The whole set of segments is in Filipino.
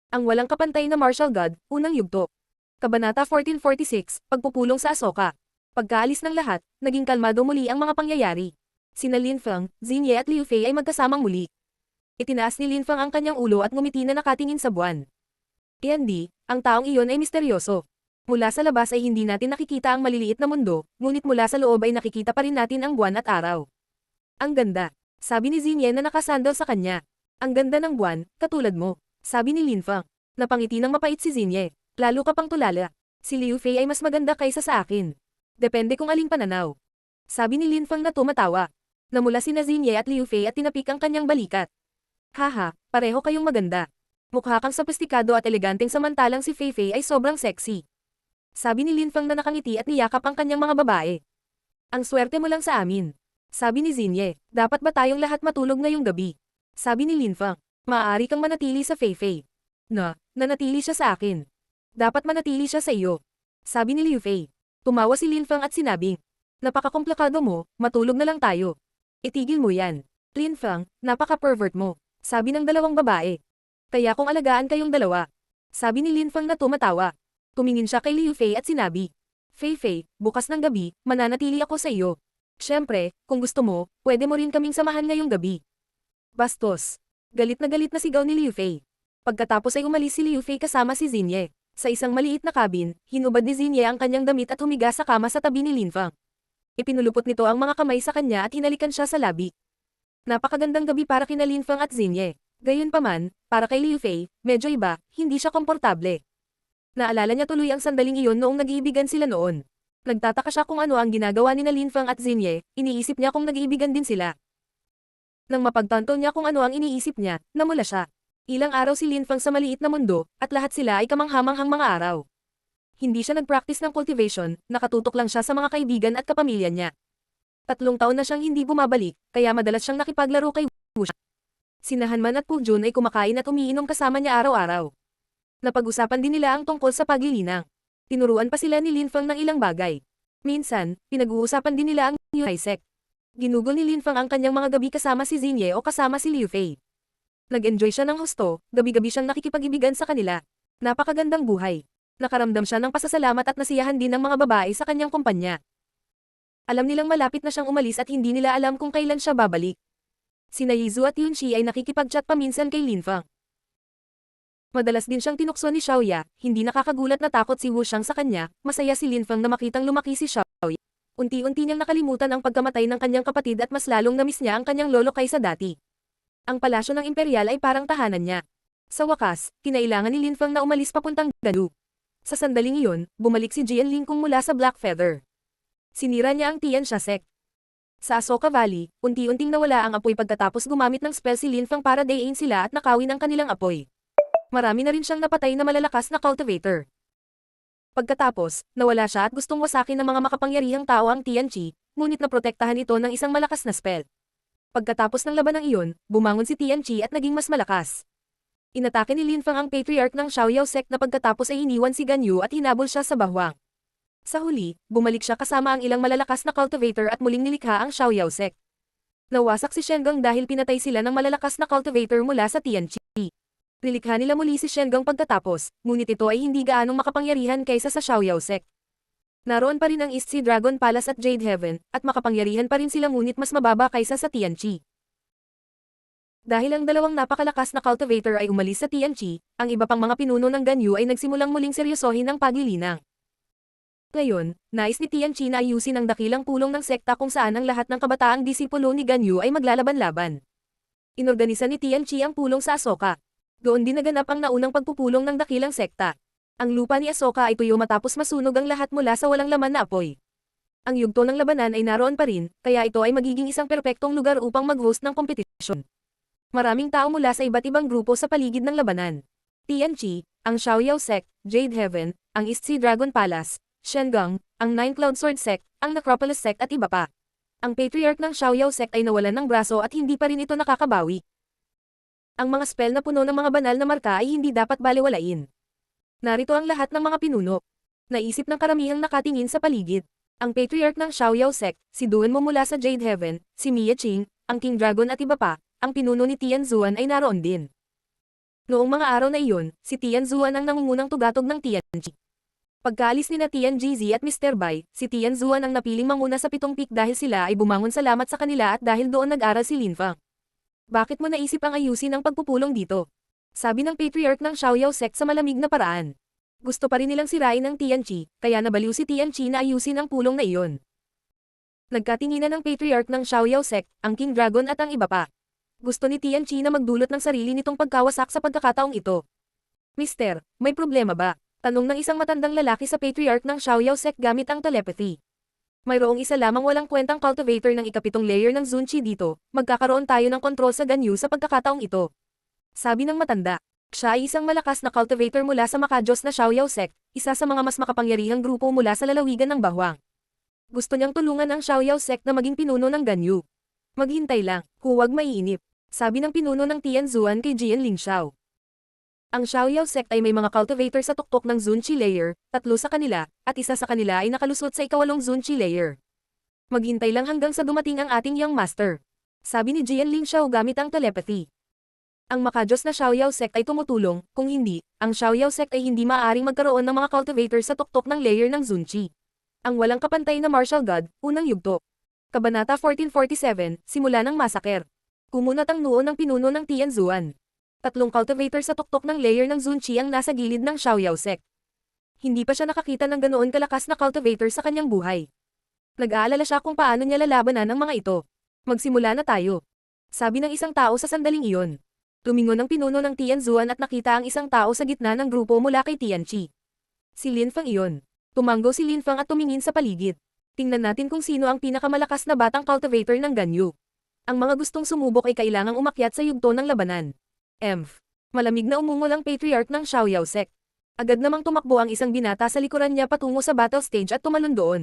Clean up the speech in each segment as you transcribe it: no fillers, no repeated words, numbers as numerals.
Ang walang kapantay na martial god, unang yugto. Kabanata 1446, Pagpupulong sa Ahsoka. Pagkaalis ng lahat, naging kalmado muli ang mga pangyayari. Sina Lin Feng, Xinye at Liu Fei ay magkasamang muli. Itinaas ni Lin Feng ang kanyang ulo at ngumiti na nakatingin sa buwan. Iandi, ang taong iyon ay misteryoso. Mula sa labas ay hindi natin nakikita ang maliliit na mundo, ngunit mula sa loob ay nakikita pa rin natin ang buwan at araw. Ang ganda, sabi ni Xinye na nakasandal sa kanya. Ang ganda ng buwan, katulad mo. Sabi ni Lin Feng. Napangiti ng mapait si Xinye. Lalo ka pang tulala. Si Liu Fei ay mas maganda kaysa sa akin. Depende kung aling pananaw. Sabi ni Lin Feng na tumatawa. Namula sina Xinye at Liu Fei at tinapik ang kanyang balikat. Haha, pareho kayong maganda. Mukha kang sophisticado at eleganteng samantalang si Fei Fei ay sobrang sexy. Sabi ni Lin Feng na nakangiti at niyakap ang kanyang mga babae. Ang swerte mo lang sa amin. Sabi ni Xinye, dapat ba tayong lahat matulog ngayong gabi? Sabi ni Lin Feng, maaari kang manatili sa Fei Fei. Nanatili siya sa akin. Dapat manatili siya sa iyo. Sabi ni Liu Fei. Tumawa si Lin Feng at sinabing, napakakomplikado mo, matulog na lang tayo. Itigil mo yan. Lin Feng, napaka-pervert mo. Sabi ng dalawang babae. Kaya kung alagaan kayong dalawa. Sabi ni Lin Feng na tumatawa. Tumingin siya kay Liu Fei at sinabi, Fei Fei, bukas ng gabi, mananatili ako sa iyo. Siyempre, kung gusto mo, pwede mo rin kaming samahan ngayong gabi. Bastos. Galit na sigaw ni Liu Fei. Pagkatapos ay umalis si Liu Fei kasama si Xinye. Sa isang maliit na cabin, hinubad ni Xinye ang kanyang damit at humiga sa kama sa tabi ni Lin Feng. Ipinulupot nito ang mga kamay sa kanya at hinalikan siya sa labi. Napakagandang gabi para kina Lin Feng at Xinye. Gayunpaman, para kay Liu Fei, medyo iba, hindi siya komportable. Naalala niya tuloy ang sandaling iyon noong nag-iibigan sila noon. Nagtataka siya kung ano ang ginagawa ni Lin Feng at Xinye, iniisip niya kung nag-iibigan din sila. Nang mapagtanto niya kung ano ang iniisip niya, namula siya. Ilang araw si Lin Feng sa maliit na mundo, at lahat sila ay kamanghamanghang mga araw. Hindi siya nag-practice ng cultivation, nakatutok lang siya sa mga kaibigan at kapamilya niya. 3 taon na siyang hindi bumabalik, kaya madalas siyang nakipaglaro kay Wu Shang. Sinahan man at Pu Jun ay kumakain at umiinom kasama niya araw-araw. Napag-usapan din nila ang tungkol sa paglilinang. Tinuruan pa sila ni Lin Feng ng ilang bagay. Minsan, pinag-uusapan din nila ang New Sect. Ginugol ni Lin Feng ang kanyang mga gabi kasama si Xinye o kasama si Liu Fei. Nag-enjoy siya ng husto, gabi-gabi siyang nakikipag-ibigan sa kanila. Napakagandang buhay. Nakaramdam siya ng pasasalamat at nasiyahan din ng mga babae sa kanyang kumpanya. Alam nilang malapit na siyang umalis at hindi nila alam kung kailan siya babalik. Sina Yizu at Yunxi ay nakikipag-chat paminsan kay Lin Feng. Madalas din siyang tinukso ni Xiaoya, hindi nakakagulat na takot si Wu Shang sa kanya, masaya si Lin Feng na makitang lumaki si Xiaoya. Unti-unti niyang nakalimutan ang pagkamatay ng kanyang kapatid at mas lalong namiss niya ang kanyang lolo kaysa dati. Ang palasyo ng imperial ay parang tahanan niya. Sa wakas, kinailangan ni Lin Feng na umalis papuntang Gandu. Sa sandaling iyon, bumalik si Jian Lingkong mula sa Black Feather. Sinira niya ang Tian Sha sect. Sa Ahsoka Valley, unti-unting nawala ang apoy pagkatapos gumamit ng spell si Lin Feng para dayin sila at nakawin ang kanilang apoy. Marami na rin siyang napatay na malalakas na cultivator. Pagkatapos, nawala siya at gustong wasakin ng mga makapangyarihang tao ang Tian Chi, ngunit naprotektahan ito ng isang malakas na spell. Pagkatapos ng labanang iyon, bumangon si Tian Chi at naging mas malakas. Inatake ni Lin Feng ang patriarch ng Xiaoyao sect na pagkatapos ay iniwan si Gan Yu at hinabol siya sa bahwang. Sa huli, bumalik siya kasama ang ilang malalakas na cultivator at muling nilikha ang Xiaoyao sect. Nawasak si Shengang dahil pinatay sila ng malalakas na cultivator mula sa Tian Chi. Nilikha nila muli si Shengang pagkatapos, ngunit ito ay hindi gaanong makapangyarihan kaysa sa Xiaoyao sect. Naroon pa rin ang East Sea Dragon Palace at Jade Heaven, at makapangyarihan pa rin sila ngunit mas mababa kaysa sa Tian Chi. Dahil ang dalawang napakalakas na cultivator ay umalis sa Tian Chi, ang iba pang mga pinuno ng Gan Yu ay nagsimulang muling seryosohin ang paglilinang. Ngayon, nais ni Tian Chi na ayusin ang dakilang pulong ng sekta kung saan ang lahat ng kabataang disipulo ni Gan Yu ay maglalaban-laban. Inorganisa ni Tian Chi ang pulong sa Ahsoka. Doon din naganap ang naunang pagpupulong ng dakilang sekta. Ang lupa ni Ahsoka ay tuyo matapos masunog ang lahat mula sa walang laman na apoy. Ang yugto ng labanan ay naroon pa rin, kaya ito ay magiging isang perpektong lugar upang mag-host ng kompetisyon. Maraming tao mula sa iba't ibang grupo sa paligid ng labanan. Tian Chi, ang Xiaoyao sect, Jade Heaven, ang East Sea Dragon Palace, Shengang, ang Nine Cloud Sword sect, ang Necropolis sect at iba pa. Ang patriarch ng Xiaoyao sect ay nawalan ng braso at hindi pa rin ito nakakabawi. Ang mga spell na puno ng mga banal na marka ay hindi dapat balewalain. Narito ang lahat ng mga pinuno. Naisip ng karamihang nakatingin sa paligid. Ang patriarch ng Xiaoyao sect, si Duan Mo mula sa Jade Heaven, si Mia Qing, ang King Dragon at iba pa, ang pinuno ni Tian Zuan ay naroon din. Noong mga araw na iyon, si Tianzuan ang nangungunang tugatog ng Tianji. Pagkaalis ni na Tianji at Mr. Bai, si Tianzuan ang napiling manguna sa 7 peak dahil sila ay bumangon salamat sa kanila at dahil doon nag-aral si Lin Fang. Bakit mo naisip ang ayusin ang pagpupulong dito? Sabi ng patriarch ng Xiaoyao sect sa malamig na paraan. Gusto pa rin nilang sirain ang Tianji, kaya nabaliw si Tianji na ayusin ang pulong na iyon. Nagkatinginan ng patriarch ng Xiaoyao sect, ang King Dragon at ang iba pa. Gusto ni Tianji na magdulot ng sarili nitong pagkawasak sa pagkakataong ito. Mister, may problema ba? Tanong ng isang matandang lalaki sa patriarch ng Xiaoyao sect gamit ang telepathy. Mayroong isa lamang walang kwentang cultivator ng ikapitong layer ng Zunchi dito, magkakaroon tayo ng kontrol sa Ganyu sa pagkakataong ito. Sabi ng matanda. Siya ay isang malakas na cultivator mula sa makajos na Xiaoyao sect, isa sa mga mas makapangyarihang grupo mula sa lalawigan ng Bahwang. Gusto niyang tulungan ang Xiaoyao sect na maging pinuno ng Ganyu. Maghintay lang, huwag maiinip. Sabi ng pinuno ng Tianzuan kay Jian Lingxiao. Ang Xiaoyao sect ay may mga cultivator sa tuktok ng Zunchi layer, 3 sa kanila, at isa sa kanila ay nakalusot sa ikawalong Zunchi layer. Maghintay lang hanggang sa dumating ang ating young master. Sabi ni Jian Lingxiao gamit ang telepathy. Ang makajos na Xiaoyao sect ay tumutulong, kung hindi, ang Xiaoyao sect ay hindi maaaring magkaroon ng mga cultivator sa tuktok ng layer ng Zunchi. Ang walang kapantay na martial god, unang yugto. Kabanata 1447, simula ng massacre. Kumunat ang noo ng pinuno ng Tianzuan. 3 cultivator sa tuktok ng layer ng Zunchi ang nasa gilid ng Xiaoyao sect. Hindi pa siya nakakita ng ganoon kalakas na cultivator sa kanyang buhay. Nag-aalala siya kung paano niya lalabanan ang mga ito. Magsimula na tayo. Sabi ng isang tao sa sandaling iyon. Tumingon ang pinuno ng Tianzuan at nakita ang isang tao sa gitna ng grupo mula kay Tianchi. Si Lin Fang iyon. Tumanggo si Lin Fang at tumingin sa paligid. Tingnan natin kung sino ang pinakamalakas na batang cultivator ng Ganyu. Ang mga gustong sumubok ay kailangang umakyat sa yugto ng labanan. Malamig na umungol ang patriarch ng Xiaoyao sect. Agad namang tumakbo ang isang binata sa likuran niya patungo sa battle stage at tumalon doon.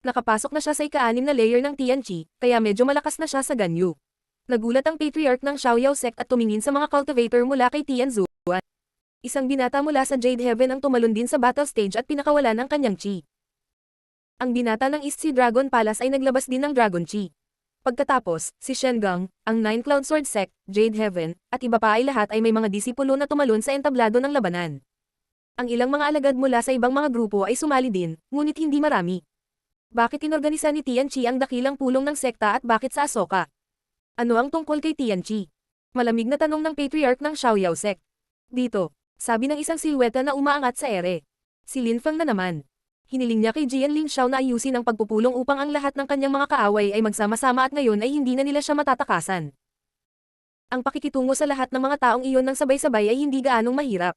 Nakapasok na siya sa ika-6 na layer ng Tianchi, kaya medyo malakas na siya sa Ganyu. Nagulat ang patriarch ng Xiaoyao sect at tumingin sa mga cultivator mula kay Tianzuan. Isang binata mula sa Jade Heaven ang tumalon din sa battle stage at pinakawalan ng kanyang chi. Ang binata ng East Sea Dragon Palace ay naglabas din ng Dragon Chi. Pagkatapos, si Shengang, ang Nine Cloud Sword Sect, Jade Heaven, at iba pa ay lahat ay may mga disipulo na tumalon sa entablado ng labanan. Ang ilang mga alagad mula sa ibang mga grupo ay sumali din, ngunit hindi marami. Bakit inorganisa ni Tianchi ang dakilang pulong ng sekta at bakit sa Ahsoka? Ano ang tungkol kay Tianchi? Malamig na tanong ng patriarch ng Xiaoyao sect. Dito, sabi ng isang silweta na umaangat sa ere. Si Lin Fang na naman. Hiniling niya kay Jian Lingxiao na ayusin ang pagpupulong upang ang lahat ng kanyang mga kaaway ay magsama-sama at ngayon ay hindi na nila siya matatakasan. Ang pakikitungo sa lahat ng mga taong iyon ng sabay-sabay ay hindi gaanong mahirap.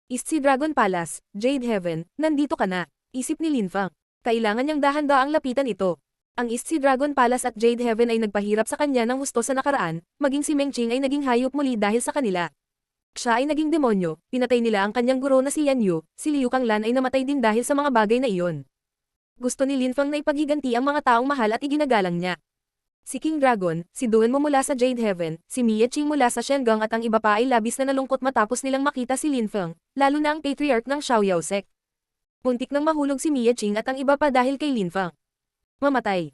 East Sea Dragon Palace, Jade Heaven, nandito ka na, isip ni Lin Fang. Kailangan niyang dahan-daang lapitan ito. Ang East Sea Dragon Palace at Jade Heaven ay nagpahirap sa kanya ng husto sa nakaraan, maging si Meng Qing ay naging hayop muli dahil sa kanila. Siya ay naging demonyo, pinatay nila ang kanyang guro na si Yan Yu, si Liu Kanglan ay namatay din dahil sa mga bagay na iyon. Gusto ni Lin Fang na ipaghiganti ang mga taong mahal at iginagalang niya. Si King Dragon, si Duan Mo mula sa Jade Heaven, si Mia Qing mula sa Shengang at ang iba pa ay labis na nalungkot matapos nilang makita si Lin Fang, lalo na ang patriarch ng Xiaoyao sect. Muntik nang mahulog si Mia Qing at ang iba pa dahil kay Lin Fang. Mamatay.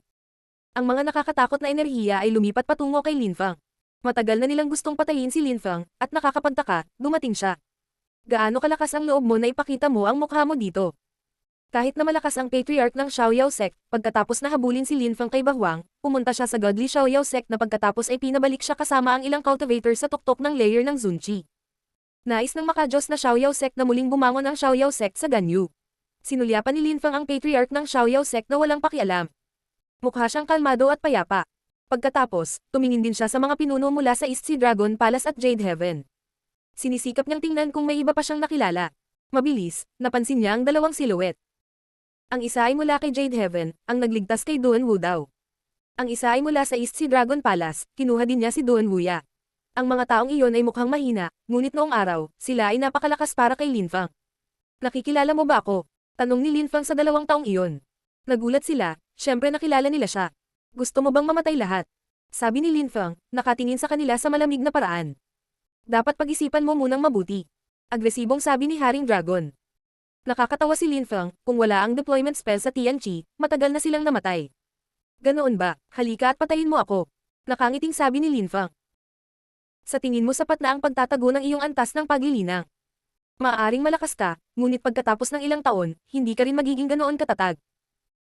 Ang mga nakakatakot na enerhiya ay lumipat patungo kay Lin Fang. Matagal na nilang gustong patayin si Lin Fang, at nakakapagtaka, dumating siya. Gaano kalakas ang loob mo na ipakita mo ang mukha mo dito? Kahit na malakas ang patriarch ng Xiaoyao sect, pagkatapos na habulin si Lin Fang kay Bahwang, pumunta siya sa godly Xiaoyao sect na pagkatapos ay pinabalik siya kasama ang ilang cultivator sa tuktok ng layer ng Zunchi. Nais ng makajos na Xiaoyao sect na muling bumangon ang Xiaoyao sect sa Ganyu. Sinulyapan ni Lin Fang ang patriarch ng Xiaoyao sect na walang pakialam. Mukha siyang kalmado at payapa. Pagkatapos, tumingin din siya sa mga pinuno mula sa East Sea Dragon Palace at Jade Heaven. Sinisikap niyang tingnan kung may iba pa siyang nakilala. Mabilis, napansin niya ang dalawang silhouette. Ang isa ay mula kay Jade Heaven, ang nagligtas kay Duan Wu daw. Ang isa ay mula sa East Sea Dragon Palace, kinuha din niya si Duan Wuya. Ang mga taong iyon ay mukhang mahina, ngunit noong araw, sila ay napakalakas para kay Lin Fang. Nakikilala mo ba ako? Tanong ni Lin Fang sa dalawang taong iyon. Nagulat sila, syempre nakilala nila siya. Gusto mo bang mamatay lahat? Sabi ni Lin Fang, nakatingin sa kanila sa malamig na paraan. Dapat pag-isipan mo munang mabuti. Agresibong sabi ni Haring Dragon. Nakakatawa si Lin Fang, kung wala ang deployment spell sa Tianchi, matagal na silang namatay. Ganoon ba? Halika at patayin mo ako. Nakangiting sabi ni Lin Fang. Sa tingin mo sapat na ang pagtatago ng iyong antas ng paglilinang. Maaaring malakas ka, ngunit pagkatapos ng ilang taon, hindi ka rin magiging ganoon katatag.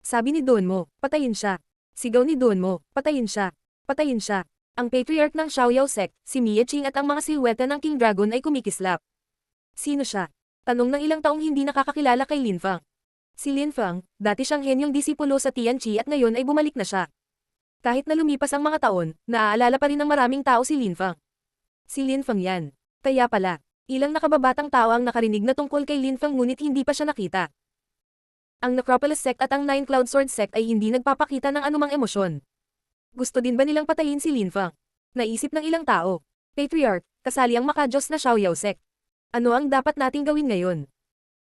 Sabi ni Donmo, patayin siya. Sigaw ni Donmo, patayin siya. Patayin siya. Ang patriarch ng Xiaoyao sect, si Mie Qing at ang mga silweta ng King Dragon ay kumikislap. Sino siya? Tanong ng ilang taong hindi nakakakilala kay Lin Feng. Si Lin Feng, dati siyang henyong disipulo sa Tianqi at ngayon ay bumalik na siya. Kahit na lumipas ang mga taon, naaalala pa rin ng maraming tao si Lin Feng. Si Lin Feng yan. Kaya pala, ilang nakababatang tao ang nakarinig na tungkol kay Lin Feng ngunit hindi pa siya nakita. Ang Necropolis sect at ang Nine Cloud Sword sect ay hindi nagpapakita ng anumang emosyon. Gusto din ba nilang patayin si Lin Feng? Naisip ng ilang tao. Patriarch, kasali ang makajos na Xiaoyao sect. Ano ang dapat nating gawin ngayon?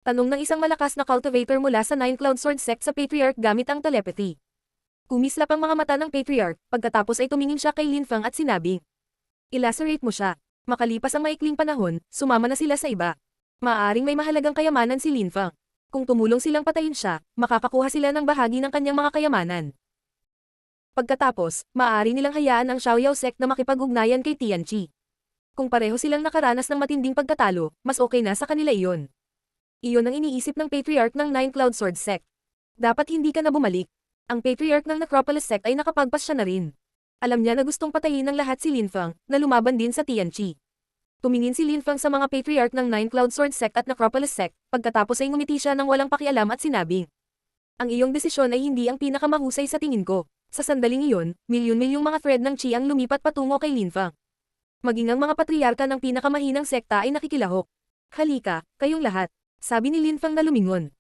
Tanong ng isang malakas na cultivator mula sa Nine Cloud Sword sect sa Patriarch gamit ang telepathy. Kumislap ang mga mata ng Patriarch, pagkatapos ay tumingin siya kay Lin Feng at sinabing, "I-lacerate mo siya." Makalipas ang maikling panahon, sumama na sila sa iba. Maaaring may mahalagang kayamanan si Lin Feng. Kung tumulong silang patayin siya, makakakuha sila ng bahagi ng kanyang mga kayamanan. Pagkatapos, maaari nilang hayaan ang Xiaoyao sect na makipag-ugnayan kay Tianqi. Kung pareho silang nakaranas ng matinding pagkatalo, mas okay na sa kanila iyon. Iyon ang iniisip ng Patriarch ng Nine Cloud Sword sect. Dapat hindi ka na bumalik. Ang Patriarch ng Necropolis sect ay nakapagpas siya na rin. Alam niya na gustong patayin ng lahat si Lin Feng, na lumaban din sa Tianqi. Tumingin si Lin Feng sa mga Patriarch ng Nine Cloud Sword sect at Necropolis sect, pagkatapos ay ngumiti siya ng walang pakialam at sinabi, "Ang iyong desisyon ay hindi ang pinakamahusay sa tingin ko." Sa sandaling iyon, milyon-milyong mga thread ng chi ang lumipat patungo kay Lin Feng. Maging ang mga patriarka ng pinakamahinang sekta ay nakikilahok. "Halika, kayong lahat," sabi ni Lin Feng na lumingon.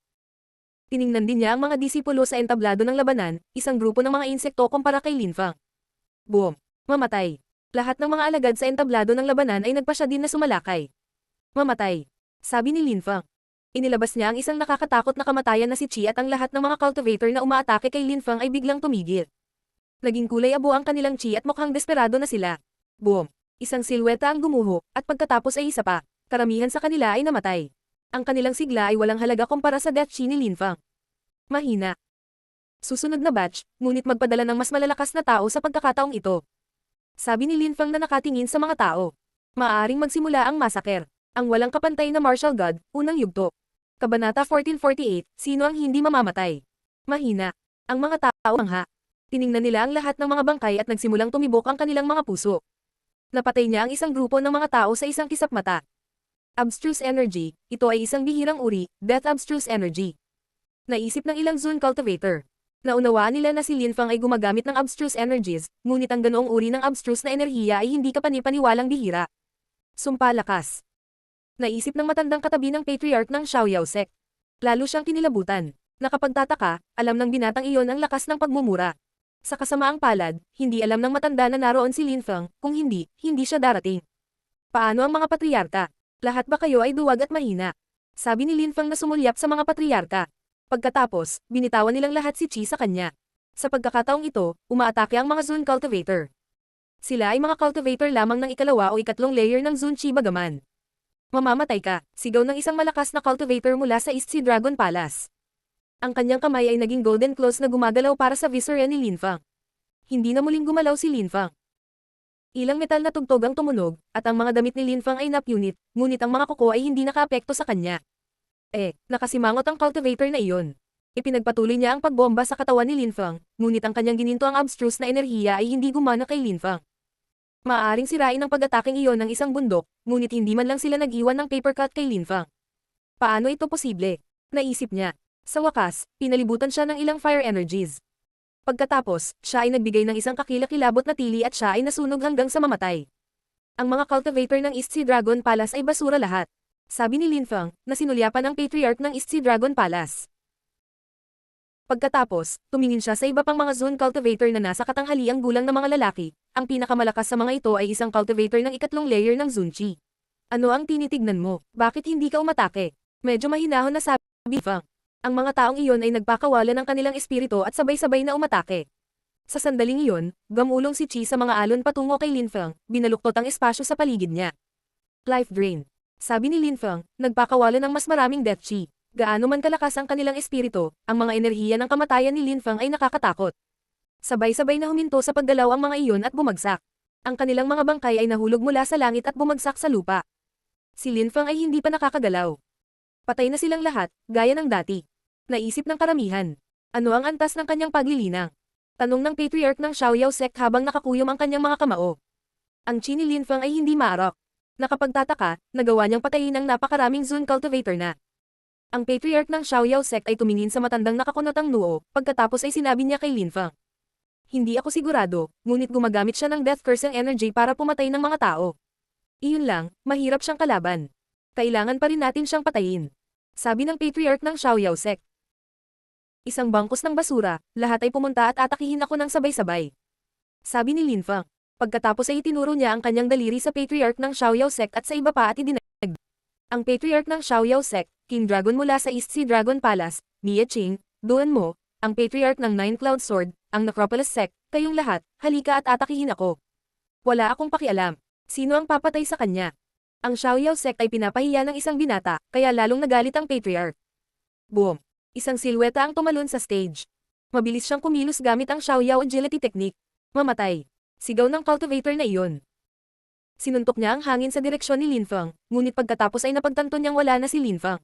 Tiningnan din niya ang mga disipulo sa entablado ng labanan, isang grupo ng mga insekto kumpara kay Lin Feng. Boom! Mamatay. Lahat ng mga alagad sa entablado ng labanan ay nagpasya din na sumalakay. "Mamatay," sabi ni Lin Feng. Inilabas niya ang isang nakakatakot na kamatayan na si Chi at ang lahat ng mga cultivator na umaatake kay Lin Feng ay biglang tumigil. Naging kulay abo ang kanilang chi at mukhang desperado na sila. Boom! Isang silweta ang gumuho, at pagkatapos ay isa pa. Karamihan sa kanila ay namatay. Ang kanilang sigla ay walang halaga kumpara sa death chi ni Lin Feng. Mahina. Susunod na batch, ngunit magpadala ng mas malalakas na tao sa pagkakataong ito. Sabi ni Lin Feng na nakatingin sa mga tao. Maaaring magsimula ang massacre. Ang walang kapantay na martial god, unang yugto. Kabanata 1448, sino ang hindi mamamatay? Mahina. Ang mga tao mangha. Tiningnan nila ang lahat ng mga bangkay at nagsimulang tumibok ang kanilang mga puso. Napatay niya ang isang grupo ng mga tao sa isang kisap mata. Abstruse energy, ito ay isang bihirang uri, death abstruse energy. Naisip ng ilang Zun cultivator. Naunawaan nila na si Lin Feng ay gumagamit ng abstruse energies, ngunit ang ganoong uri ng abstruse na enerhiya ay hindi kapani-paniwalang bihira. Sumpa lakas. Naisip ng matandang katabi ng Patriarch ng Xiaoyao sect. Lalo siyang kinilabutan. Nakapagtataka, alam ng binatang iyon ang lakas ng pagmumura. Sa kasamaang palad, hindi alam ng matanda na naroon si Lin Feng, kung hindi, hindi siya darating. Paano ang mga patriarka? Lahat ba kayo ay duwag at mahina? Sabi ni Lin Feng na sumulyap sa mga patriarka. Pagkatapos, binitawan nilang lahat si Chi sa kanya. Sa pagkakataong ito, umaatake ang mga Zun cultivator. Sila ay mga cultivator lamang ng ikalawa o ikatlong layer ng Zun Chi bagaman. "Mamamatay ka," sigaw ng isang malakas na cultivator mula sa East Sea Dragon Palace. Ang kanyang kamay ay naging golden claws na gumagalaw para sa viscera ni Lin Feng. Hindi na muling gumalaw si Lin Feng. Ilang metal na tugtog ang tumunog, at ang mga damit ni Lin Feng ay napunit, ngunit ang mga kuko ay hindi nakaapekto sa kanya. Nakasimangot ang cultivator na iyon. Ipinagpatuloy niya ang pagbomba sa katawan ni Lin Feng, ngunit ang kanyang gininto ang abstruse na enerhiya ay hindi gumana kay Lin Feng. Maaaring sirain ang pag-ataking iyon ng isang bundok, ngunit hindi man lang sila nag-iwan ng paper cut kay Lin Feng. Paano ito posible? Naisip niya. Sa wakas, pinalibutan siya ng ilang fire energies. Pagkatapos, siya ay nagbigay ng isang kakilakilabot na tili at siya ay nasunog hanggang sa mamatay. Ang mga cultivator ng East Sea Dragon Palace ay basura lahat. Sabi ni Lin Feng, na sinulyapan ang Patriarch ng East Sea Dragon Palace. Pagkatapos, tumingin siya sa iba pang mga Zun cultivator na nasa katanghaliang gulang na mga lalaki. Ang pinakamalakas sa mga ito ay isang cultivator ng ikatlong layer ng Zun Chi. "Ano ang tinitignan mo? Bakit hindi ka umatake?" Medyo mahinahon na sabi ni Feng. Ang mga taong iyon ay nagpakawala ng kanilang espiritu at sabay-sabay na umatake. Sa sandaling iyon, gamulong si Chi sa mga alon patungo kay Lin Feng, binaluktot ang espasyo sa paligid niya. "Life drain." Sabi ni Lin Feng, nagpakawala ng mas maraming death chi. Gaano man kalakas ang kanilang espiritu, ang mga enerhiya ng kamatayan ni Lin Feng ay nakakatakot. Sabay-sabay na huminto sa paggalaw ang mga iyon at bumagsak. Ang kanilang mga bangkay ay nahulog mula sa langit at bumagsak sa lupa. Si Lin Feng ay hindi pa nakakagalaw. Patay na silang lahat, gaya ng dati. Naisip ng karamihan. Ano ang antas ng kanyang paglilinang? Tanong ng patriarch ng Xiaoyao sect habang nakakuyom ang kanyang mga kamao. Ang chi ni Lin Feng ay hindi maarok. Nakapagtataka, nagawa niyang patayin ang napakaraming Zun cultivator na. Ang patriarch ng Xiaoyao sect ay tumingin sa matandang nakakunotang noo, pagkatapos ay sinabi niya kay Lin Feng. Hindi ako sigurado, ngunit gumagamit siya ng death cursing energy para pumatay ng mga tao. Iyon lang, mahirap siyang kalaban. Kailangan pa rin natin siyang patayin. Sabi ng patriarch ng Xiaoyao sect. Isang bangkos ng basura, lahat ay pumunta at atakihin ako ng sabay-sabay. Sabi ni Lin Feng. Pagkatapos ay itinuro niya ang kanyang daliri sa patriarch ng Xiaoyao sect at sa iba pa at idinagdag. Ang patriarch ng Xiaoyao sect, King Dragon mula sa East Sea Dragon Palace, Mia Qing, Duan Mo, ang patriarch ng Nine Cloud Sword, ang Necropolis sect, kayong lahat, halika at atakihin ako. Wala akong pakialam. Sino ang papatay sa kanya? Ang Xiaoyao sect ay pinapahiya ng isang binata, kaya lalong nagalit ang patriarch. Boom! Isang silweta ang tumalon sa stage. Mabilis siyang kumilos gamit ang Xiaoyao agility technique. Mamatay. Sigaw ng cultivator na iyon. Sinuntok niya ang hangin sa direksyon ni Lin Feng, ngunit pagkatapos ay napagtanto niyang wala na si Lin Feng.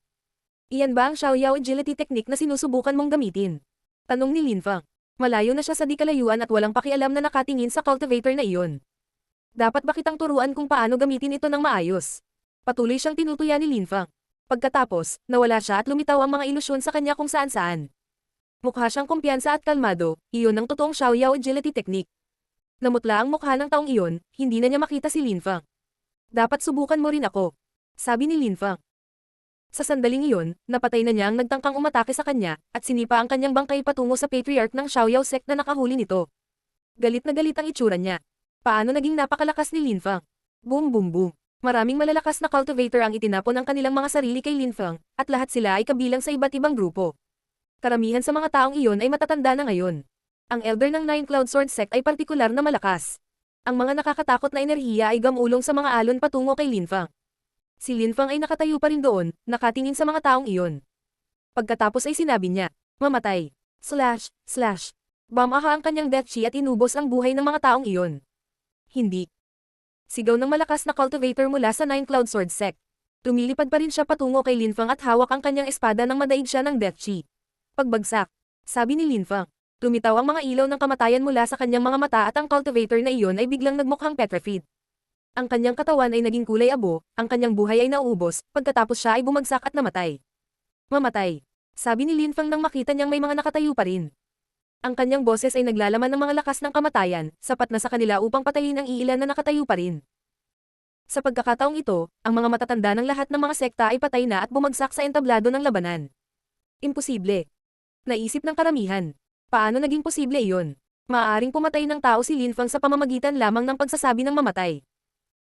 Iyan ba ang Xiaoyao agility technique na sinusubukan mong gamitin? Tanong ni Lin Feng. Malayo na siya sa di kalayuan at walang pakialam na nakatingin sa cultivator na iyon. Dapat ba kitang turuan kung paano gamitin ito ng maayos? Patuloy siyang tinutuya ni Lin Feng. Pagkatapos, nawala siya at lumitaw ang mga ilusyon sa kanya kung saan-saan. Mukha siyang kumpiyansa at kalmado, iyon ang totoong Xiaoyao agility technique. Namutla ang mukha ng taong iyon, hindi na niya makita si Lin Feng. Dapat subukan mo rin ako. Sabi ni Lin Feng. Sa sandaling iyon, napatay na niya ang nagtangkang umatake sa kanya, at sinipa ang kanyang bangkay patungo sa patriarch ng Xiaoyao sect na nakahuli nito. Galit na galit ang itsura niya. Paano naging napakalakas ni Lin Feng? Boom boom boom. Maraming malalakas na cultivator ang itinapon ng kanilang mga sarili kay Lin Feng, at lahat sila ay kabilang sa iba't ibang grupo. Karamihan sa mga taong iyon ay matatanda na ngayon. Ang elder ng Nine Cloud Sword sect ay partikular na malakas. Ang mga nakakatakot na enerhiya ay gamulong sa mga alon patungo kay Lin Feng. Si Lin Feng ay nakatayo pa rin doon, nakatingin sa mga taong iyon. Pagkatapos ay sinabi niya, mamatay. Slash, slash. Bamaha ang kanyang death chi at inubos ang buhay ng mga taong iyon. Hindi. Sigaw ng malakas na cultivator mula sa Nine Cloud Sword sect. Tumilipad pa rin siya patungo kay Lin Feng at hawak ang kanyang espada nang madaig siya ng death chi. Pagbagsak. Sabi ni Lin Feng. Lumitaw ang mga ilaw ng kamatayan mula sa kanyang mga mata at ang cultivator na iyon ay biglang nagmukhang petrified. Ang kanyang katawan ay naging kulay abo, ang kanyang buhay ay nauubos, pagkatapos siya ay bumagsak at namatay. Mamatay. Sabi ni Lin Feng nang makita niyang may mga nakatayo pa rin. Ang kanyang boses ay naglalaman ng mga lakas ng kamatayan, sapat na sa kanila upang patayin ang iilan na nakatayo pa rin. Sa pagkakataong ito, ang mga matatanda ng lahat ng mga sekta ay patay na at bumagsak sa entablado ng labanan. Imposible. Naisip ng karamihan. Paano naging posible iyon? Maaaring pumatay ng tao si Lin Feng sa pamamagitan lamang ng pagsasabi ng mamatay.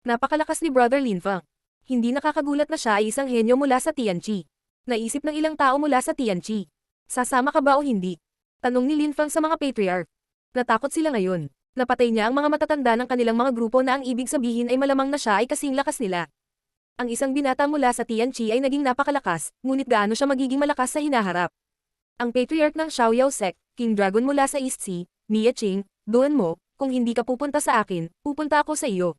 Napakalakas ni Brother Lin Feng. Hindi nakakagulat na siya ay isang henyo mula sa Tianqi. Naisip ng ilang tao mula sa Tianqi. Sasama ka ba o hindi? Tanong ni Lin Feng sa mga patriarch. Natakot sila ngayon. Napatay niya ang mga matatanda ng kanilang mga grupo na ang ibig sabihin ay malamang na siya ay kasing lakas nila. Ang isang binata mula sa Tianqi ay naging napakalakas, ngunit gaano siya magiging malakas sa hinaharap? Ang patriarch ng Xiaoyao sect, King Dragon mula sa East Sea, Mia Qing, Duan Mo, kung hindi ka pupunta sa akin, pupunta ako sa iyo.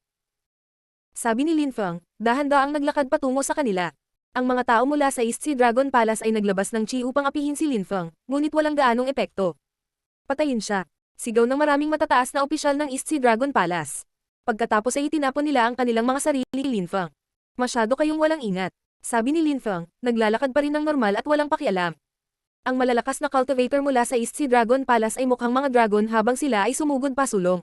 Sabi ni Lin Feng, dahan-daang naglakad patungo sa kanila. Ang mga tao mula sa East Sea Dragon Palace ay naglabas ng chi upang apihin si Lin Feng, ngunit walang gaanong epekto. Patayin siya. Sigaw ng maraming matataas na opisyal ng East Sea Dragon Palace. Pagkatapos ay itinapon nila ang kanilang mga sarili kay Lin Feng. Masyado kayong walang ingat. Sabi ni Lin Feng, naglalakad pa rin ng normal at walang pakialam. Ang malalakas na cultivator mula sa East Sea Dragon Palace ay mukhang mga dragon habang sila ay sumugod pasulong.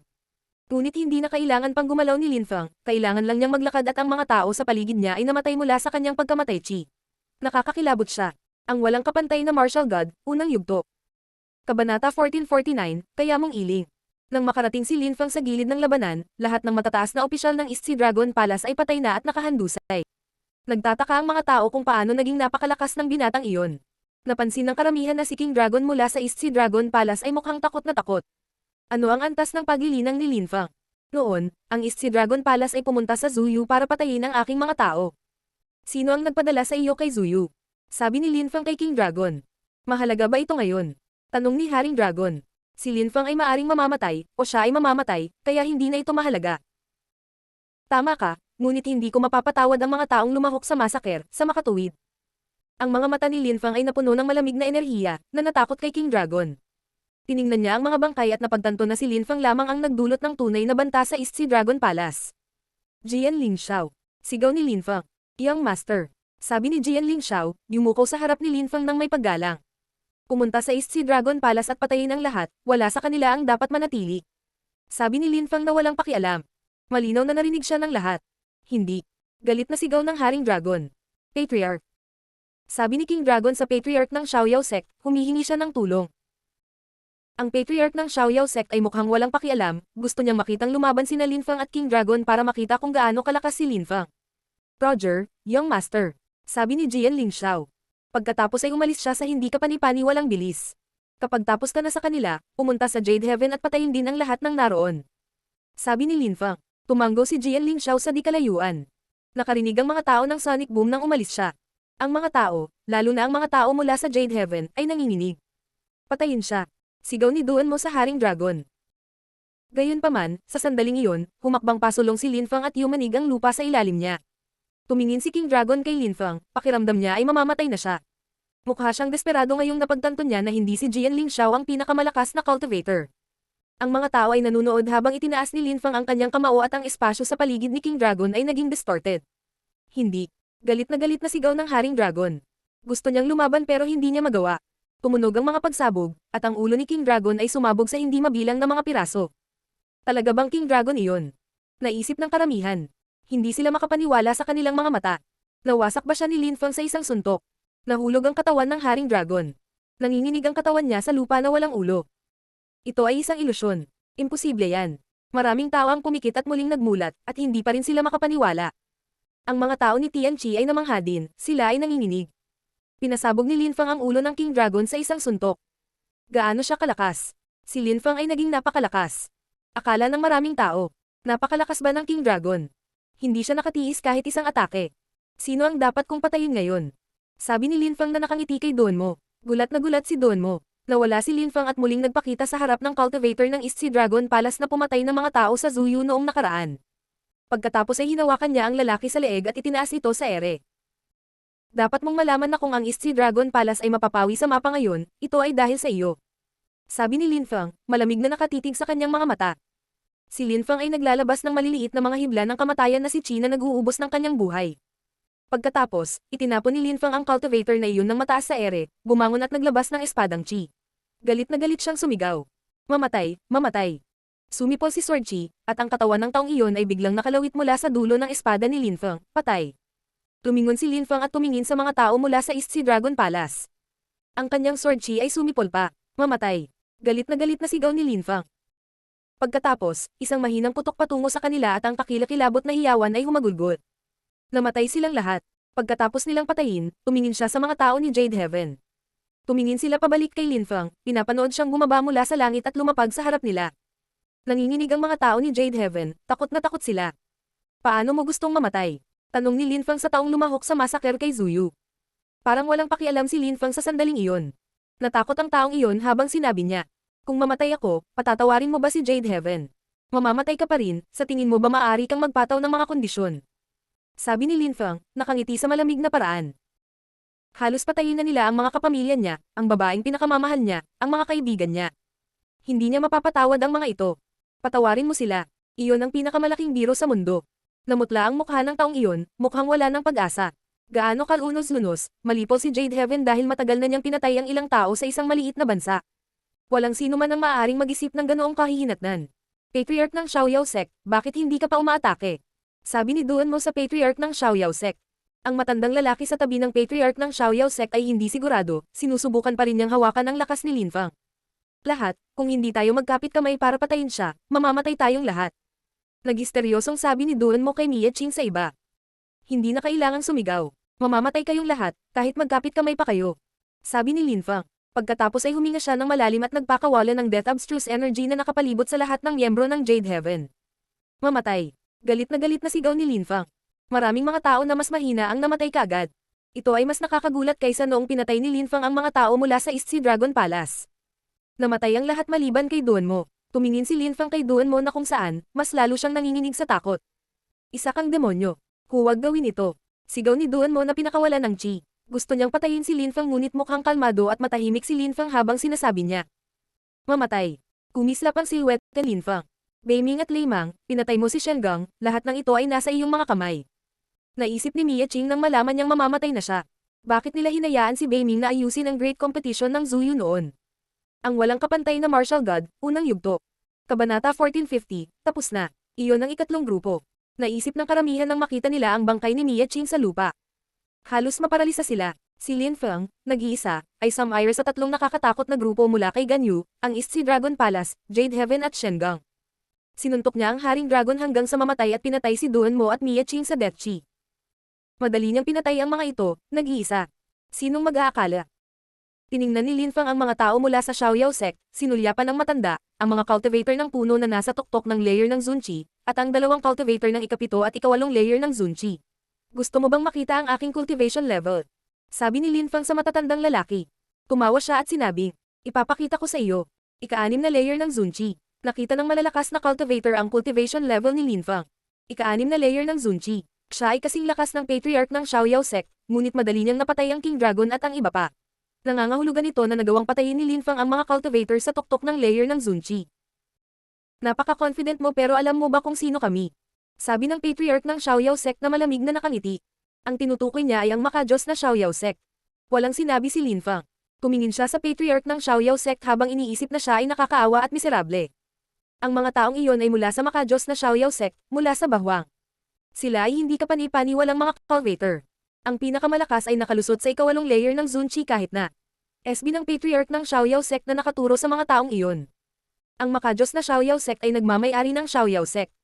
Ngunit hindi na kailangan pang gumalaw ni Lin Feng, kailangan lang niyang maglakad at ang mga tao sa paligid niya ay namatay mula sa kanyang pagkamatay chi. Nakakakilabot siya. Ang walang kapantay na martial god, unang yugto. Kabanata 1449, kaya mong iling. Nang makarating si Lin Feng sa gilid ng labanan, lahat ng matataas na opisyal ng East Sea Dragon Palace ay patay na at nakahandusay. Nagtataka ang mga tao kung paano naging napakalakas ng binatang iyon. Napansin ng karamihan na si King Dragon mula sa East Sea Dragon Palace ay mukhang takot na takot. Ano ang antas ng paglilinang ni Lin Feng? Noon, ang East Sea Dragon Palace ay pumunta sa Zuyu para patayin ang aking mga tao. Sino ang nagpadala sa iyo kay Zuyu? Sabi ni Lin Feng kay King Dragon. Mahalaga ba ito ngayon? Tanong ni Haring Dragon. Si Lin Feng ay maaring mamamatay, o siya ay mamamatay, kaya hindi na ito mahalaga. Tama ka, ngunit hindi ko mapapatawad ang mga taong lumahok sa masaker, sa makatuwid. Ang mga mata ni Lin Fang ay napuno ng malamig na enerhiya, na natakot kay King Dragon. Tiningnan niya ang mga bangkay at napagtanto na si Lin Fang lamang ang nagdulot ng tunay na banta sa East Sea Dragon Palace. Jian Lingxiao. Sigaw ni Lin Fang. Young Master. Sabi ni Jian Lingxiao, yumuko sa harap ni Lin Fang ng may paggalang. Pumunta sa East Sea Dragon Palace at patayin ang lahat, wala sa kanila ang dapat manatili. Sabi ni Lin Fang na walang pakialam. Malinaw na narinig siya ng lahat. Hindi. Galit na sigaw ng Haring Dragon. Patriarch. Sabi ni King Dragon sa Patriarch ng Xiaoyao Sect, humihingi siya ng tulong. Ang Patriarch ng Xiaoyao Sect ay mukhang walang pakialam, gusto niyang makitang lumaban sina Lin Fang at King Dragon para makita kung gaano kalakas si Lin Fang. Roger, Young Master. Sabi ni Jian Lingxiao. Pagkatapos ay umalis siya sa hindi kapani-pani walang bilis. Kapag tapos ka na sa kanila, pumunta sa Jade Heaven at patayin din ang lahat ng naroon. Sabi ni Lin Fang. Tumanggo si Jian Lingxiao sa di kalayuan. Nakarinig ang mga tao ng sonic boom nang umalis siya. Ang mga tao, lalo na ang mga tao mula sa Jade Heaven, ay nanginginig. Patayin siya. Sigaw ni Duan Mo sa Haring Dragon. Gayunpaman, sa sandaling iyon, humakbang pasulong si Lin Fang at yumanig ang lupa sa ilalim niya. Tumingin si King Dragon kay Lin Fang, pakiramdam niya ay mamamatay na siya. Mukha siyang desperado ngayong napagtanto niya na hindi si Jian Lingxiao ang pinakamalakas na cultivator. Ang mga tao ay nanunood habang itinaas ni Lin Fang ang kanyang kamao at ang espasyo sa paligid ni King Dragon ay naging distorted. Hindi. Galit na sigaw ng Haring Dragon. Gusto niyang lumaban pero hindi niya magawa. Tumunog ang mga pagsabog, at ang ulo ni King Dragon ay sumabog sa hindi mabilang na mga piraso. Talaga bang King Dragon iyon? Naisip ng karamihan. Hindi sila makapaniwala sa kanilang mga mata. Nawasak ba siya ni Lin Fang sa isang suntok? Nahulog ang katawan ng Haring Dragon. Nanginginig ang katawan niya sa lupa na walang ulo. Ito ay isang ilusyon. Imposible yan. Maraming tao ang pumikit at muling nagmulat, at hindi pa rin sila makapaniwala. Ang mga tao ni Tianqi ay namangha din, sila ay nanginginig. Pinasabog ni Lin Fang ang ulo ng King Dragon sa isang suntok. Gaano siya kalakas? Si Lin Fang ay naging napakalakas. Akala ng maraming tao. Napakalakas ba ng King Dragon? Hindi siya nakatiis kahit isang atake. Sino ang dapat kong patayin ngayon? Sabi ni Lin Fang na nakangiti kay Duan Mo. Gulat na gulat si Duan Mo. Nawala si Lin Fang at muling nagpakita sa harap ng cultivator ng East Sea Dragon Palace na pumatay ng mga tao sa Zuyu noong nakaraan. Pagkatapos ay hinawakan niya ang lalaki sa leeg at itinaas ito sa ere. Dapat mong malaman na kung ang East Sea Dragon Palace ay mapapawi sa mapa ngayon, ito ay dahil sa iyo. Sabi ni Lin Fang, malamig na nakatitig sa kanyang mga mata. Si Lin Fang ay naglalabas ng maliliit na mga hibla ng kamatayan na si Chi na nag-uubos ng kanyang buhay. Pagkatapos, itinapon ni Lin Fang ang cultivator na iyon ng mataas sa ere, bumangon at naglabas ng espadang Chi. Galit na galit siyang sumigaw. Mamatay, mamatay. Sumipol si Sword Chi, at ang katawan ng taong iyon ay biglang nakalawit mula sa dulo ng espada ni Lin Fang, patay. Tumingon si Lin Fang at tumingin sa mga tao mula sa East Sea Dragon Palace. Ang kanyang Sword Chi ay sumipol pa, mamatay. Galit na sigaw ni Lin Fang. Pagkatapos, isang mahinang putok patungo sa kanila at ang kakilakilabot na hiyawan ay humagulgot. Namatay silang lahat. Pagkatapos nilang patayin, tumingin siya sa mga tao ni Jade Heaven. Tumingin sila pabalik kay Lin Fang, pinapanood siyang bumaba mula sa langit at lumapag sa harap nila. Nanginginig ang mga tao ni Jade Heaven, takot na takot sila. Paano mo gustong mamatay? Tanong ni Lin Fang sa taong lumahok sa massacre kay Zuyu. Parang walang pakialam si Lin Fang sa sandaling iyon. Natakot ang taong iyon habang sinabi niya. Kung mamatay ako, patatawarin mo ba si Jade Heaven? Mamamatay ka pa rin, sa tingin mo ba maaari kang magpataw ng mga kondisyon? Sabi ni Lin Fang, nakangiti sa malamig na paraan. Halos patayin na nila ang mga kapamilya niya, ang babaeng pinakamamahal niya, ang mga kaibigan niya. Hindi niya mapapatawad ang mga ito. Patawarin mo sila. Iyon ang pinakamalaking biro sa mundo. Namutla ang mukha ng taong iyon, mukhang wala ng pag-asa. Gaano kalunos-lunos, malipol si Jade Heaven dahil matagal na niyang pinatay ang ilang tao sa isang maliit na bansa. Walang sino man ang maaaring mag-isip ng ganoong kahihinatnan. Patriarch ng Xiaoyao Sect, bakit hindi ka pa umaatake? Sabi ni Duan Mo sa Patriarch ng Xiaoyao Sect. Ang matandang lalaki sa tabi ng Patriarch ng Xiaoyao Sect ay hindi sigurado, sinusubukan pa rin niyang hawakan ang lakas ni Lin Fang. Lahat, kung hindi tayo magkapit kamay para patayin siya, mamamatay tayong lahat. Nagisteryosong sabi ni Duan Mo kay Mia Qing sa iba. Hindi na kailangang sumigaw. Mamamatay kayong lahat, kahit magkapit kamay pa kayo. Sabi ni Lin Fang. Pagkatapos ay huminga siya ng malalim at nagpakawala ng death abstruse energy na nakapalibot sa lahat ng miyembro ng Jade Heaven. Mamatay. Galit na sigaw ni Lin Fang. Maraming mga tao na mas mahina ang namatay kaagad. Ito ay mas nakakagulat kaysa noong pinatay ni Lin Fang ang mga tao mula sa East Sea Dragon Palace. Namatay ang lahat maliban kay Duan Mo. Tumingin si Lin Fang kay Duan Mo na kung saan, mas lalo siyang nanginginig sa takot. Isa kang demonyo. Huwag gawin ito. Sigaw ni Duan Mo na pinakawalan ng chi. Gusto niyang patayin si Lin Feng ngunit mukhang kalmado at matahimik si Lin Feng habang sinasabi niya. Mamatay. Kumislap ang silhouette ni Lin Feng. Beiming at Leimang, pinatay mo si Shengang, lahat ng ito ay nasa iyong mga kamay. Naisip ni Mia Qing nang malaman niyang mamamatay na siya. Bakit nila hinayaan si Beiming na ayusin ang Great Competition ng Zuyu noon? Ang walang kapantay na martial god, unang yugto. Kabanata 1450, tapos na. Iyon ang ikatlong grupo. Naisip ng karamihan nang makita nila ang bangkay ni Mia Qing sa lupa. Halos maparalisa sila. Si Lin Feng, nag-iisa, ay sumire sa tatlong nakakatakot na grupo mula kay Ganyu, ang East Sea Dragon Palace, Jade Heaven at Shengang. Sinuntok niya ang Haring Dragon hanggang sa mamatay at pinatay si Duan Mo at Mia Qing sa Death Chi. Madali niyang pinatay ang mga ito, nag-iisa. Sinong mag-aakala? Tiningnan ni Lin Feng ang mga tao mula sa Xiaoyao sect, sinulyapan ng matanda, ang mga cultivator ng puno na nasa tuktok ng layer ng Zunqi, at ang dalawang cultivator ng ikapito at ikawalong layer ng Zunqi. Gusto mo bang makita ang aking cultivation level? Sabi ni Lin Feng sa matatandang lalaki. Tumawa siya at sinabi, ipapakita ko sa iyo. Ika-6 na layer ng Zunqi. Nakita ng malalakas na cultivator ang cultivation level ni Lin Feng. Ika-6 na layer ng Zunqi. Siya ay kasing lakas ng patriarch ng Xiaoyao sect, ngunit madali niyang napatay ang King Dragon at ang iba pa. Nangangahulugan ito na nagawang patayin ni Lin Feng ang mga cultivator sa tuktok ng layer ng Zunqi. Napaka-confident mo pero alam mo ba kung sino kami? Sabi ng patriarch ng Xiaoyao sect na malamig na nakangiti. Ang tinutukoy niya ay ang makajos na Xiaoyao sect. Walang sinabi si Lin Feng. Tumingin siya sa patriarch ng Xiaoyao sect habang iniisip na siya ay nakakaawa at miserable. Ang mga taong iyon ay mula sa makajos na Xiaoyao sect, mula sa Bahwang. Sila ay hindi kapani-paniwalang mga cultivator. Ang pinakamalakas ay nakalusot sa ikawalong layer ng Zunqi kahit na SB ng patriarch ng Xiaoyao sect na nakaturo sa mga taong iyon. Ang makajos na Xiaoyao sect ay nagmamay-ari ng Xiaoyao sect.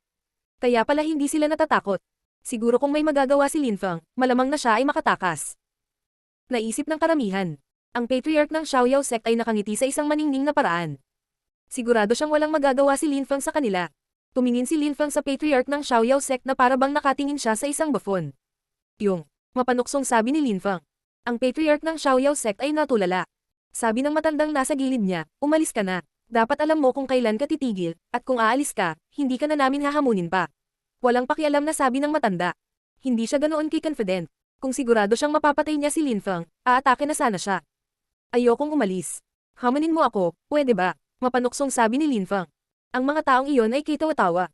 Kaya pala hindi sila natatakot. Siguro kung may magagawa si Lin Feng, malamang na siya ay makatakas. Naisip ng karamihan. Ang patriarch ng Xiaoyao sect ay nakangiti sa isang maningning na paraan. Sigurado siyang walang magagawa si Lin Feng sa kanila. Tumingin si Lin Feng sa patriarch ng Xiaoyao sect na para bang nakatingin siya sa isang buffon. Yung mapanuksong sabi ni Lin Feng. Ang patriarch ng Xiaoyao sect ay natulala. Sabi ng matandang nasa gilid niya, umalis ka na. Dapat alam mo kung kailan ka titigil, at kung aalis ka, hindi ka na namin hahamunin pa. Walang pakialam na sabi ng matanda. Hindi siya ganoon ki-confident. Kung sigurado siyang mapapatay niya si Lin Feng, aatake na sana siya. Ayokong umalis. Hamunin mo ako, pwede ba? Mapanuksong sabi ni Lin Feng. Ang mga taong iyon ay kitawa-tawa.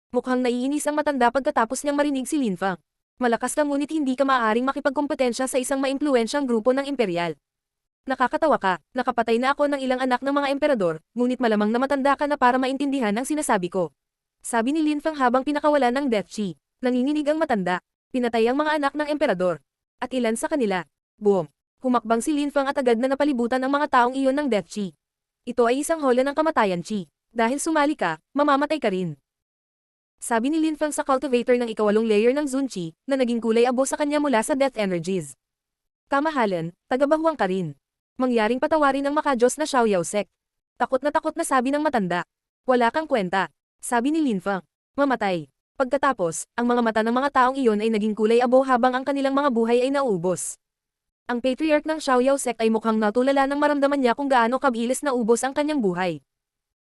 Mukhang naiinis ang matanda pagkatapos niyang marinig si Lin Feng. Malakas ka ngunit hindi ka maaaring makipagkompetensya sa isang maimpluwensyang grupo ng imperial. Nakakatawa ka, nakapatay na ako ng ilang anak ng mga emperador, ngunit malamang na matanda ka na para maintindihan ang sinasabi ko. Sabi ni Lin Feng habang pinakawalan ng Death Chi. Nanginginig ang matanda. Pinatay ang mga anak ng emperador. At ilan sa kanila. Boom. Humakbang si Lin Feng at agad na napalibutan ang mga taong iyon ng Death Chi. Ito ay isang hola ng kamatayan Chi. Dahil sumali ka, mamamatay ka rin. Sabi ni Lin Feng sa cultivator ng ikawalong layer ng Zunqi, na naging kulay abo sa kanya mula sa death energies. Kamahalan, taga-Bahwang ka rin. Mangyaring patawarin ng makajos na Xiaoyao sect. Takot na sabi ng matanda. Wala kang kwenta. Sabi ni Lin Feng. Mamatay. Pagkatapos, ang mga mata ng mga taong iyon ay naging kulay abo habang ang kanilang mga buhay ay nauubos. Ang patriarch ng Xiaoyao sect ay mukhang natulala nang maramdaman niya kung gaano kabilis na ubos ang kanyang buhay.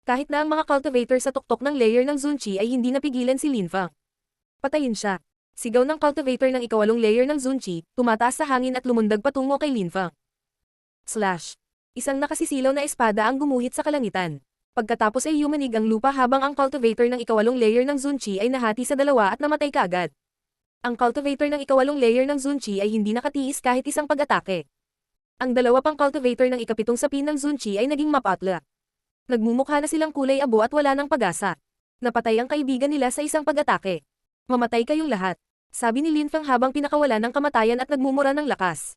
Kahit na ang mga cultivator sa tuktok ng layer ng Zunqi ay hindi napigilan si Lin Feng. Patayin siya. Sigaw ng cultivator ng ikawalong layer ng Zunqi, tumataas sa hangin at lumundag patungo kay Lin Feng. Slash. Isang nakasisilaw na espada ang gumuhit sa kalangitan. Pagkatapos ay yumanig ang lupa habang ang cultivator ng ikawalong layer ng Zunqi ay nahati sa dalawa at namatay kaagad. Ang cultivator ng ikawalong layer ng Zunqi ay hindi nakatiis kahit isang pag-atake. Ang dalawa pang cultivator ng ikapitong sapi ng Zunqi ay naging mapatla. Nagmumukha na silang kulay abo at wala ng pag-asa. Napatay ang kaibigan nila sa isang pag-atake. Mamatay kayong lahat. Sabi ni Lin Feng habang pinakawalan ng kamatayan at nagmumura ng lakas.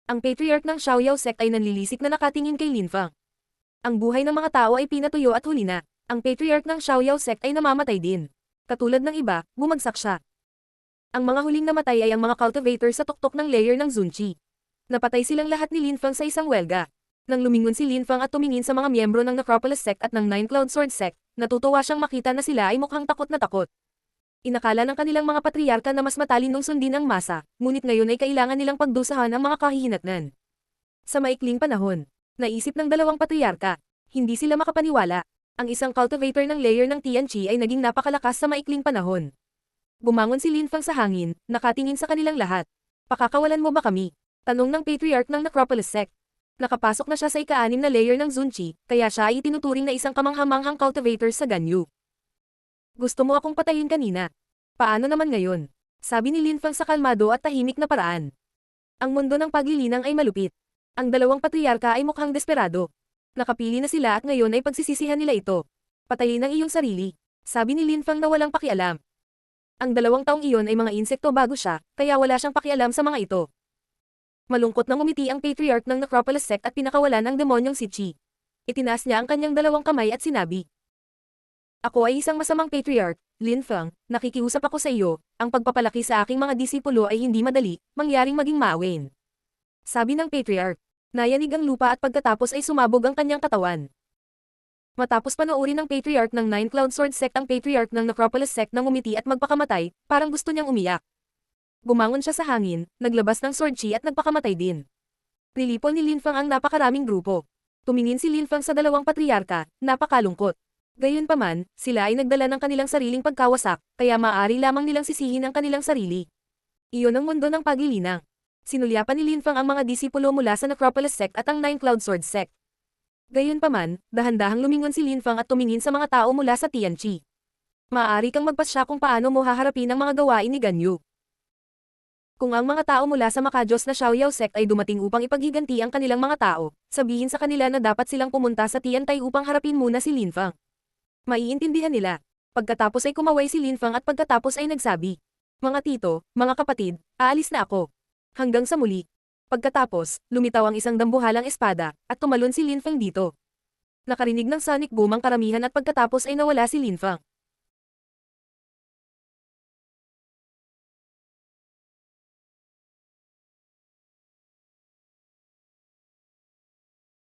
Ang patriarch ng Xiaoyao sect ay nanlilisik na nakatingin kay Lin Feng. Ang buhay ng mga tao ay pinatuyo at huli na. Ang patriarch ng Xiaoyao sect ay namamatay din. Katulad ng iba, bumagsak siya. Ang mga huling namatay ay ang mga cultivator sa tuktok ng layer ng Zunqi. Napatay silang lahat ni Lin Feng sa isang welga. Nang lumingon si Lin Feng at tumingin sa mga miyembro ng Necropolis sect at ng Nine Cloud Sword sect, natutuwa siyang makita na sila ay mukhang takot na takot. Inakala ng kanilang mga patriarka na mas matalinong sundin ang masa, ngunit ngayon ay kailangan nilang pagdusahan ang mga kahihinatnan. Sa maikling panahon, naisip ng dalawang patriarka, hindi sila makapaniwala. Ang isang cultivator ng layer ng Tianqi ay naging napakalakas sa maikling panahon. Bumangon si Lin Fang sa hangin, nakatingin sa kanilang lahat. Pakakawalan mo ba kami? Tanong ng Patriarch ng Necropolis Sect. Nakapasok na siya sa ika-6 na layer ng Zunchi, kaya siya ay itinuturing na isang kamanghamanghang cultivator sa Ganyu. Gusto mo akong patayin kanina? Paano naman ngayon? Sabi ni Lin Fang sa kalmado at tahimik na paraan. Ang mundo ng paglilinang ay malupit. Ang dalawang patriarka ay mukhang desperado. Nakapili na sila at ngayon ay pagsisisihan nila ito. Patayin ang iyong sarili. Sabi ni Lin Fang na walang pakialam. Ang 2 taong iyon ay mga insekto bago siya, kaya wala siyang pakialam sa mga ito. Malungkot nang umiti ang Patriarch ng Necropolis Sect at pinakawalan ang demonyong si Chi. Itinaas niya ang kanyang 2 kamay at sinabi. Ako ay isang masamang Patriarch, Lin Fang, nakikiusap ako sa iyo, ang pagpapalaki sa aking mga disipulo ay hindi madali, mangyaring maging maawin. Sabi ng Patriarch. Nayanig ang lupa at pagkatapos ay sumabog ang kanyang katawan. Matapos panoorin ng Patriarch ng Nine Cloud Sword Sect ang Patriarch ng Necropolis Sect nang umiti at magpakamatay, parang gusto niyang umiyak. Bumangon siya sa hangin, naglabas ng sword chi at nagpakamatay din. Nilipol ni Lin Fang ang napakaraming grupo. Tumingin si Lin Fang sa 2 patriarka, napakalungkot. Gayunpaman, sila ay nagdala ng kanilang sariling pagkawasak, kaya maaari lamang nilang sisihin ang kanilang sarili. Iyon ang mundo ng paglilinang. Sinulyapan ni Lin Fang ang mga disipulo mula sa Necropolis Sect at ang Nine Cloud Sword Sect. Gayunpaman, dahan-dahang lumingon si Lin Fang at tumingin sa mga tao mula sa Tianqi. Maaari kang magpasya kung paano mo haharapin ang mga gawain ni Ganyu. Kung ang mga tao mula sa makajos na Xiaoyao Sect ay dumating upang ipaghiganti ang kanilang mga tao, sabihin sa kanila na dapat silang pumunta sa Tiantai upang harapin muna si Lin Fang. Maiintindihan nila. Pagkatapos ay kumaway si Lin Fang at pagkatapos ay nagsabi. Mga tito, mga kapatid, aalis na ako. Hanggang sa muli. Pagkatapos, lumitaw ang isang dambuhalang espada, at tumalon si Lin Fang dito. Nakarinig ng sonic boom ang karamihan at pagkatapos ay nawala si Lin Fang.